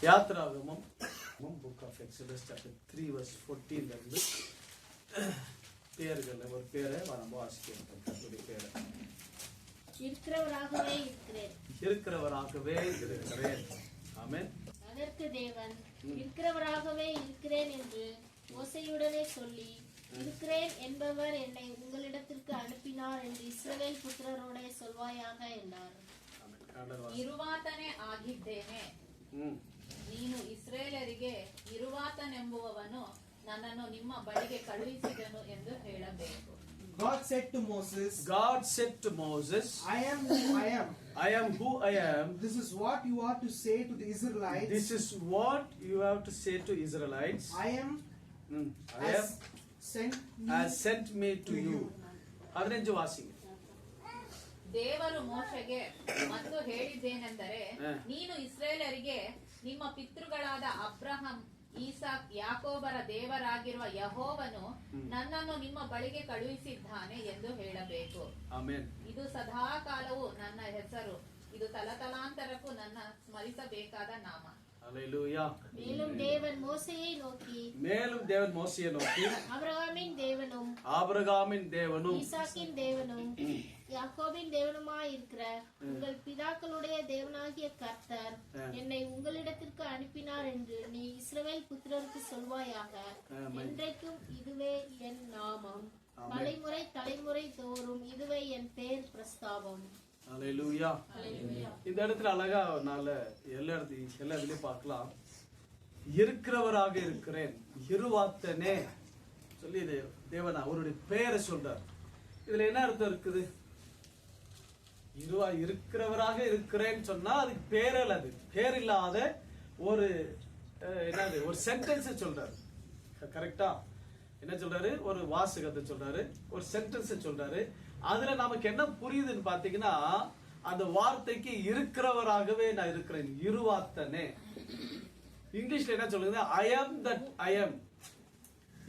யாத்ராகமம் book of Exodus chapter 3 verse 14 ல இருந்து பேர்கள் ஒரு பேரை நம்ம வாசிக்கிறோம். கர்த்தருடைய பேரை இருக்கிறவராகவே இருக்கிறேன். ஆமென். அதற்கு தேவன் இருக்கிறவராகவே இருக்கிறேன் என்று மோசேயுடனே சொல்லி, இருக்கிறேன் என்பவர் என்னை உங்களிடத்திற்கு அனுப்பினார் என்று இஸ்ரவேல் புத்திரரோட சொல்வாயாக என்றார். ಇರುವಾತನೇ ಆಗಿದ್ದೇನೆ. ನೀನು ಇಸ್ರೇಲರಿಗೆ ಇರುವಾತನೆಂಬುವವನು ನನ್ನನ್ನು ನಿಮ್ಮ ಬಳಿಗೆ ಕಳುಹಿಸಿದನು ಎಂದು ಹೇಳಬೇಕು. God said to Moses, I am who I am. I am who I am. This is what you are to say to the Israelites. This is what you have to say to Israelites. I am sent me to you. ಅದರಿಂದ washing ದೇವರು ಮೋಶೆಗೆ ಮತ್ತು ಹೇಳಿದ್ದೇನೆಂದರೆ, ನೀನು ಇಸ್ರೇಲರಿಗೆ ನಿಮ್ಮ ಪಿತೃಗಳಾದ Abraham, ಈಸಾಕ್, ಯಾಕೋಬರ ದೇವರಾಗಿರುವ ಯೆಹೋವನು ನನ್ನನ್ನು ನಿಮ್ಮ ಬಳಿಗೆ ಕಳುಹಿಸಿದ್ದಾನೆ ಎಂದು ಹೇಳಬೇಕು. ಆಮೆನ್. ಇದು ಸದಾ ಕಾಲವು ನನ್ನ ಹೆಸರು, ಇದು ತಲತಲಾಂತರಕ್ಕೂ ನನ್ನ ಸ್ಮರಿಸಬೇಕಾದ ನಾಮ. ஹல்லேலூயா. மேலும் தேவன் மோசேயை நோக்கி ஆபிரகாமின் தேவனும் ஈசாக்கின் தேவனும் யாக்கோபின் தேவனுமாய் இருக்கிற உங்கள் பிதாக்களுடைய தேவனாகிய கர்த்தர் என்னை உங்களிடத்திற்கு அனுப்பினார் என்று நீ இஸ்ரவேல் புத்திரருக்கு சொல்வாயாக. என்றைக்கும் இதுவே என் நாமம், தலைமுறை தலைமுறை தோறும் இதுவே என் பேர் பிரஸ்தாபம். ஹல்லேலூயா. இந்த இடத்துல அழகா எல்லா இதுலயும் பார்க்கலாம். இருக்கிறவராக இருக்கிறேன், இருவாத்தனே சொல்லி தேவன் அவருடைய பெயரை சொல்றார். இதுல என்ன அர்த்தம் இருக்குது? இருக்கிறவராக இருக்கிறேன்னு சொன்னா அதுக்கு பேரல், அது பேர் இல்லாத ஒரு என்னது ஒரு சென்டென்ஸ் சொல்றாரு. கரெக்டா? என்ன சொல்றாரு? ஒரு வாசகத்தை சொல்றாரு, ஒரு சென்டென்ஸ் சொல்றாரு. அதுல நமக்கு என்ன புரியுதுன்னு பாத்தீங்கன்னா, அந்த வார்த்தைக்கு இருக்கிறவராகவே நான் இருக்கிறேன், இருவாத்தனே. இங்கிலீஷ்ல என்ன சொல்லுங்க? ஐ ஆம் தட் ஐ ஆம்.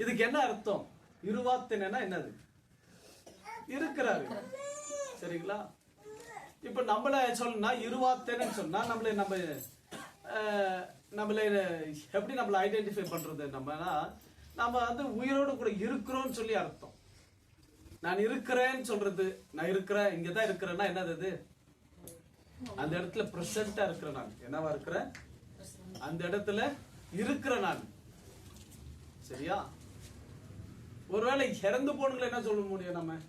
இதுக்கு என்ன அர்த்தம்? இருவாத்தனா என்னது? இருக்கிறாரு. சரிங்களா? இப்ப நம்மள சொல்லணும்னா இருவாத்தனு சொன்னா நம்மள எப்படி நம்மள ஐடென்டிஃபை பண்றது? நம்ம வந்து உயிரோடு கூட இருக்கிறோம்னு சொல்லி அர்த்தம். நான் இருக்கிறேன்னு சொல்றது, நான் இருக்கிறேன், இங்கதான் இருக்கிறேன்னா என்னது? அது அந்த இடத்துல பிரசன்டா இருக்கிற நான். என்னவா இருக்கிறேன்? அந்த இடத்துல இருக்கிற நான். சரியா? ஒருவேளை இறந்து போனவங்களை என்ன சொல்ல முடியும்? நம்ம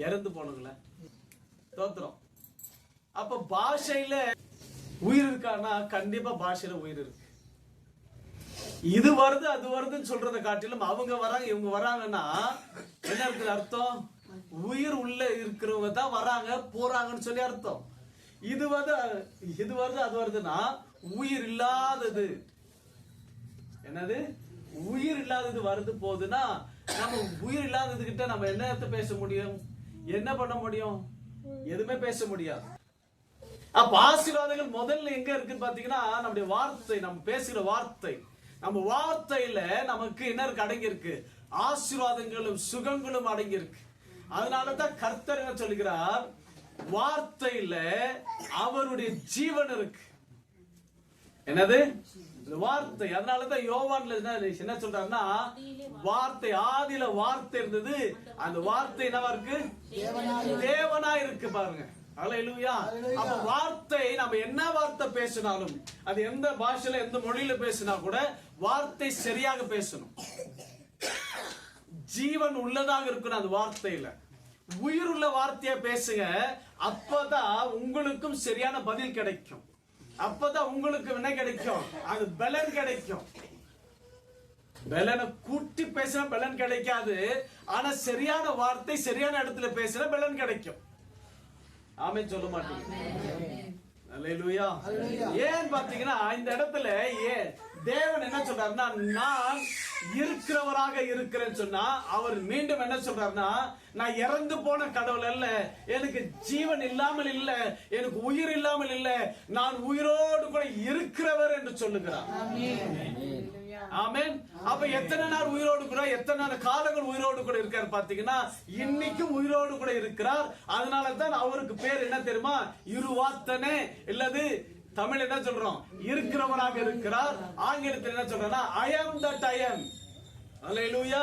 இறந்து போனவங்கள தோத்துறோம். அப்ப பாஷையில உயிர் இருக்கான்னா கண்டிப்பா பாஷையில உயிர் இருக்கு. இது வருது அது வருதுன்னு சொல்றதை காட்டிலும் அவங்க வராங்க இவங்க வராங்கன்னா என்ன இருக்குது அர்த்தம்? உயிர் உள்ள இருக்கிறவங்க தான் வராங்க போறாங்கன்னு சொல்லி அர்த்தம். இது வருது அது வருதுன்னா உயிர் இல்லாதது. என்னது? உயிர் இல்லாதது வருது போகுதுன்னா நம்ம உயிர் இல்லாதது கிட்ட நம்ம என்ன பேச முடியும்? என்ன பண்ண முடியும்? எதுவுமே பேச முடியாது. அப்ப ஆசீர்வாதங்கள் முதல்ல எங்க இருக்குன்னு பாத்தீங்கன்னா நம்முடைய வார்த்தை, நம்ம பேசுகிற வார்த்தை. நம்ம வார்த்தையில நமக்கு என்ன அடங்கி இருக்கு? ஆசீர்வாதங்களும் சுகங்களும் அடங்கி இருக்கு. அதனாலதான் கர்த்தர் என்ன சொல்லுகிறார்? வார்த்தையில அவருடைய ஜீவன் இருக்கு. என்னது? வார்த்தை. அதனாலதான் யோவான்ல என்ன சொல்றாருன்னா, வார்த்தை ஆதியில வார்த்தை இருந்தது, அந்த வார்த்தை என்னவா இருக்கு? தேவனா இருக்கு. பாருங்க. ஹல்லேலூயா. அப்ப வார்த்தை, நம்ம என்ன வார்த்தை பேசினாலும், அது எந்த பாஷையில எந்த மொழியில பேசினா கூட வார்த்தை சரியாக பேசணும். ஜீவன் உள்ளதாக இருக்கணும் அந்த வார்த்தையில. உயிர் உள்ள வார்த்தையா பேசுங்க. அப்பதான் உங்களுக்கும் சரியான பதில் கிடைக்கும். அப்பதான் உங்களுக்கு என்ன கிடைக்கும்? அது பலன் கிடைக்கும். பலனை கூட்டி பேசினா பலன் கிடைக்காது. ஆனா சரியான வார்த்தை சரியான இடத்துல பேசினா பலன் கிடைக்கும். ஆமென் சொல்ல மாட்டீங்க? அல்லேலூயா. ஏன் பாத்தீங்கன்னா இந்த இடத்துல தேவன் என்ன சொல்றாருன்னா, நான் இருக்கிறவராக இருக்கிறேன்னு சொன்னா அவர் மீண்டும் என்ன சொல்றாருன்னா, நான் இறந்து போன கடவுள் அல்ல, எனக்கு ஜீவன் இல்லாமல் இல்ல, எனக்கு உயிர் இல்லாமல் இல்ல, நான் உயிரோடு கூட இருக்கிறவர் என்று சொல்லுகிறார். ஆமென். அப்ப எத்தனை நாள் உயிரோடு கூட, எத்தனை காலங்கள் உயிரோடு கூட இருக்காரு பாத்தீங்கன்னா, இன்னைக்கும் உயிரோடு கூட இருக்கிறார். அதனாலதான் அவருக்கு பேர் என்ன தெரியுமா? இருவாத்தனே, இல்லது தமிழ் என்ன சொல்றோம்? இருக்கிறவராக இருக்கிறார். ஆங்கிலத்தில் என்ன சொல்றேன்னா I am that I am. Hallelujah.